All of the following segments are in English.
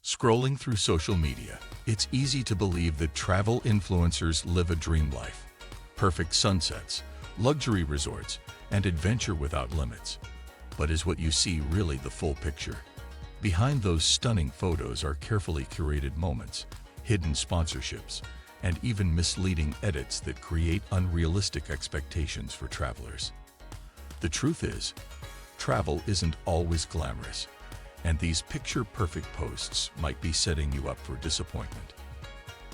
Scrolling through social media, it's easy to believe that travel influencers live a dream life. Perfect sunsets, luxury resorts, and adventure without limits. But is what you see really the full picture? Behind those stunning photos are carefully curated moments, hidden sponsorships, and even misleading edits that create unrealistic expectations for travelers. The truth is, travel isn't always glamorous, and these picture-perfect posts might be setting you up for disappointment.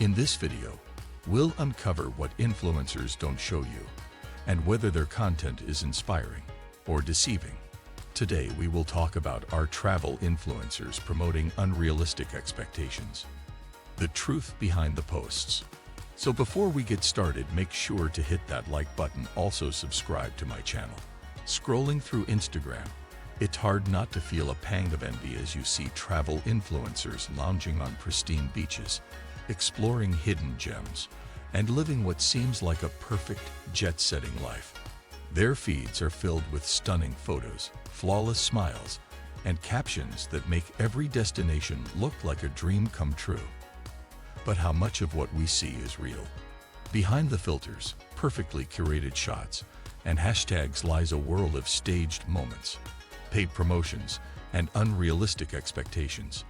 In this video, we'll uncover what influencers don't show you, and whether their content is inspiring or deceiving. Today we will talk about our travel influencers promoting unrealistic expectations. The truth behind the posts. So before we get started, make sure to hit that like button. Also subscribe to my channel. Scrolling through Instagram, it's hard not to feel a pang of envy as you see travel influencers lounging on pristine beaches, exploring hidden gems, and living what seems like a perfect jet-setting life. Their feeds are filled with stunning photos, flawless smiles, and captions that make every destination look like a dream come true. But how much of what we see is real? Behind the filters, perfectly curated shots, and hashtags lies a world of staged moments, paid promotions, and unrealistic expectations.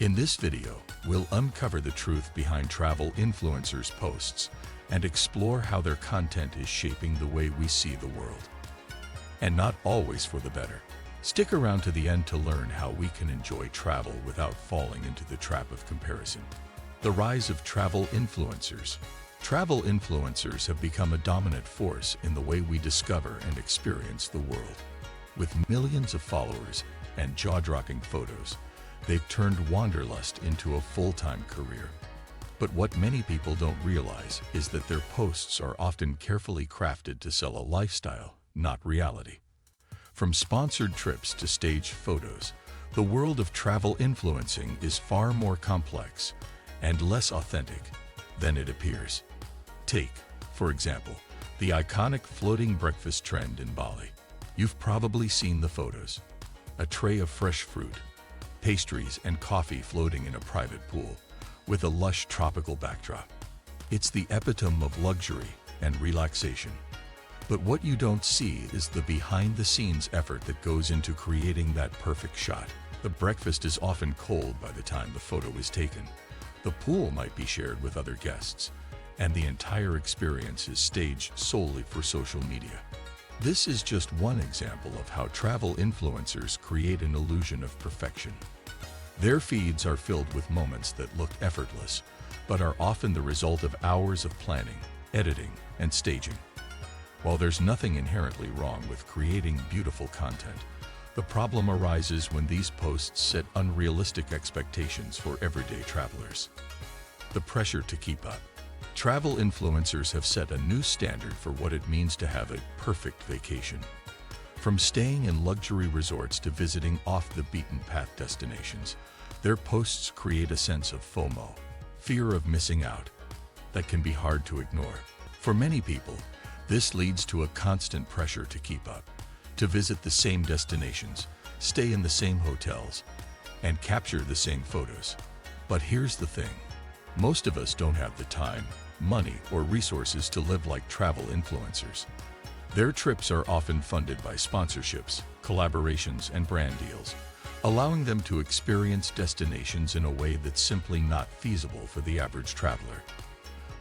In this video, we'll uncover the truth behind travel influencers' posts and explore how their content is shaping the way we see the world. And not always for the better. Stick around to the end to learn how we can enjoy travel without falling into the trap of comparison. The rise of travel influencers. Travel influencers have become a dominant force in the way we discover and experience the world. With millions of followers and jaw-dropping photos, they've turned wanderlust into a full-time career. But what many people don't realize is that their posts are often carefully crafted to sell a lifestyle, not reality. From sponsored trips to staged photos, the world of travel influencing is far more complex and less authentic than it appears. Take, for example, the iconic floating breakfast trend in Bali. You've probably seen the photos. A tray of fresh fruit, pastries, and coffee floating in a private pool, with a lush tropical backdrop. It's the epitome of luxury and relaxation. But what you don't see is the behind-the-scenes effort that goes into creating that perfect shot. The breakfast is often cold by the time the photo is taken. The pool might be shared with other guests, and the entire experience is staged solely for social media. This is just one example of how travel influencers create an illusion of perfection. Their feeds are filled with moments that look effortless, but are often the result of hours of planning, editing, and staging. While there's nothing inherently wrong with creating beautiful content, the problem arises when these posts set unrealistic expectations for everyday travelers. The pressure to keep up. Travel influencers have set a new standard for what it means to have a perfect vacation. From staying in luxury resorts to visiting off-the-beaten-path destinations, their posts create a sense of FOMO, fear of missing out, that can be hard to ignore. For many people, this leads to a constant pressure to keep up, to visit the same destinations, stay in the same hotels, and capture the same photos. But here's the thing. Most of us don't have the time, money, or resources to live like travel influencers. Their trips are often funded by sponsorships, collaborations, and brand deals, allowing them to experience destinations in a way that's simply not feasible for the average traveler.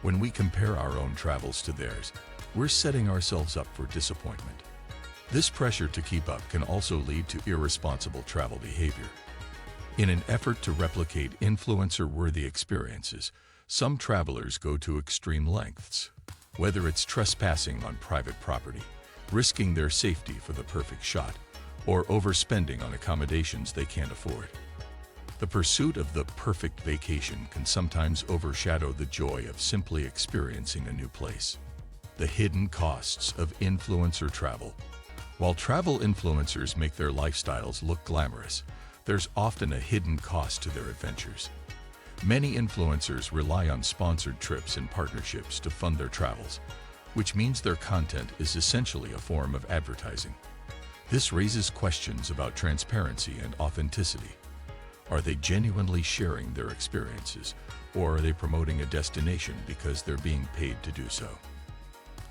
When we compare our own travels to theirs, we're setting ourselves up for disappointment. This pressure to keep up can also lead to irresponsible travel behavior. In an effort to replicate influencer-worthy experiences, some travelers go to extreme lengths. Whether it's trespassing on private property, risking their safety for the perfect shot, or overspending on accommodations they can't afford. The pursuit of the perfect vacation can sometimes overshadow the joy of simply experiencing a new place. The hidden costs of influencer travel. While travel influencers make their lifestyles look glamorous, there's often a hidden cost to their adventures. Many influencers rely on sponsored trips and partnerships to fund their travels, which means their content is essentially a form of advertising. This raises questions about transparency and authenticity. Are they genuinely sharing their experiences, or are they promoting a destination because they're being paid to do so?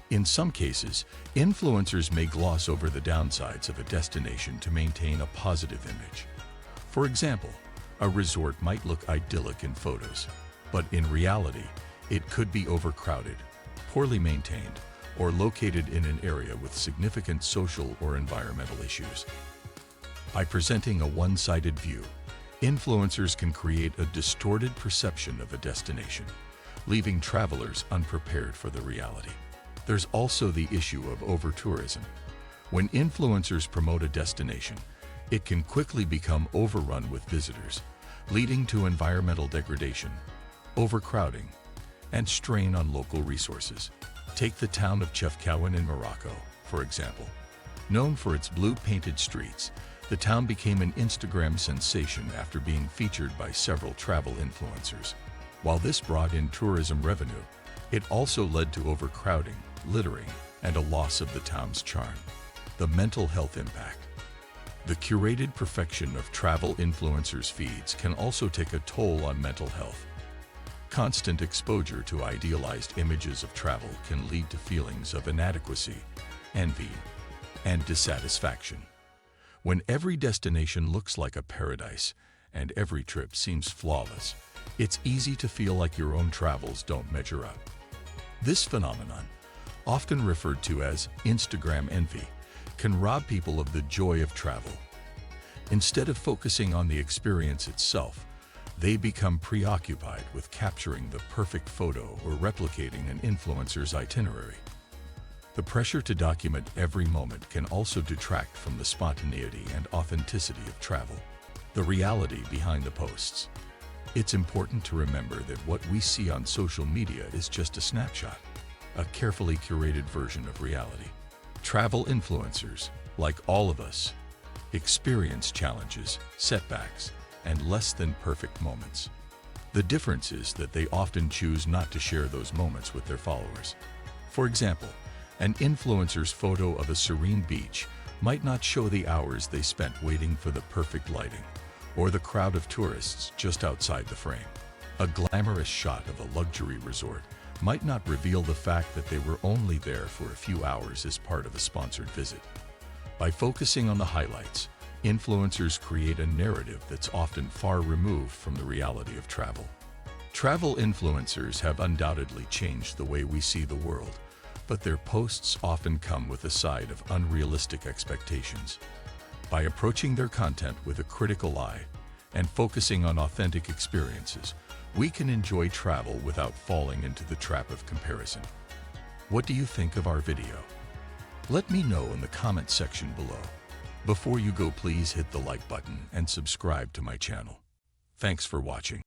In some cases, influencers may gloss over the downsides of a destination to maintain a positive image. For example, a resort might look idyllic in photos, but in reality, it could be overcrowded, poorly maintained, or located in an area with significant social or environmental issues. By presenting a one-sided view, influencers can create a distorted perception of a destination, leaving travelers unprepared for the reality. There's also the issue of over-tourism. When influencers promote a destination, it can quickly become overrun with visitors, leading to environmental degradation, overcrowding, and strain on local resources. Take the town of Chefchaouen in Morocco, for example. Known for its blue-painted streets, the town became an Instagram sensation after being featured by several travel influencers. While this brought in tourism revenue, it also led to overcrowding, littering, and a loss of the town's charm. The mental health impact. The curated perfection of travel influencers' feeds can also take a toll on mental health. Constant exposure to idealized images of travel can lead to feelings of inadequacy, envy, and dissatisfaction. When every destination looks like a paradise and every trip seems flawless, it's easy to feel like your own travels don't measure up. This phenomenon, often referred to as Instagram envy, can rob people of the joy of travel. Instead of focusing on the experience itself, they become preoccupied with capturing the perfect photo or replicating an influencer's itinerary. The pressure to document every moment can also detract from the spontaneity and authenticity of travel. The reality behind the posts. It's important to remember that what we see on social media is just a snapshot, a carefully curated version of reality. Travel influencers, like all of us, experience challenges, setbacks, and less than perfect moments. The difference is that they often choose not to share those moments with their followers. For example, an influencer's photo of a serene beach might not show the hours they spent waiting for the perfect lighting, or the crowd of tourists just outside the frame. A glamorous shot of a luxury resort might not reveal the fact that they were only there for a few hours as part of a sponsored visit. By focusing on the highlights, influencers create a narrative that's often far removed from the reality of travel. Travel influencers have undoubtedly changed the way we see the world, but their posts often come with a side of unrealistic expectations. By approaching their content with a critical eye and focusing on authentic experiences, we can enjoy travel without falling into the trap of comparison. What do you think of our video? Let me know in the comment section below. Before you go, please hit the like button and subscribe to my channel. Thanks for watching.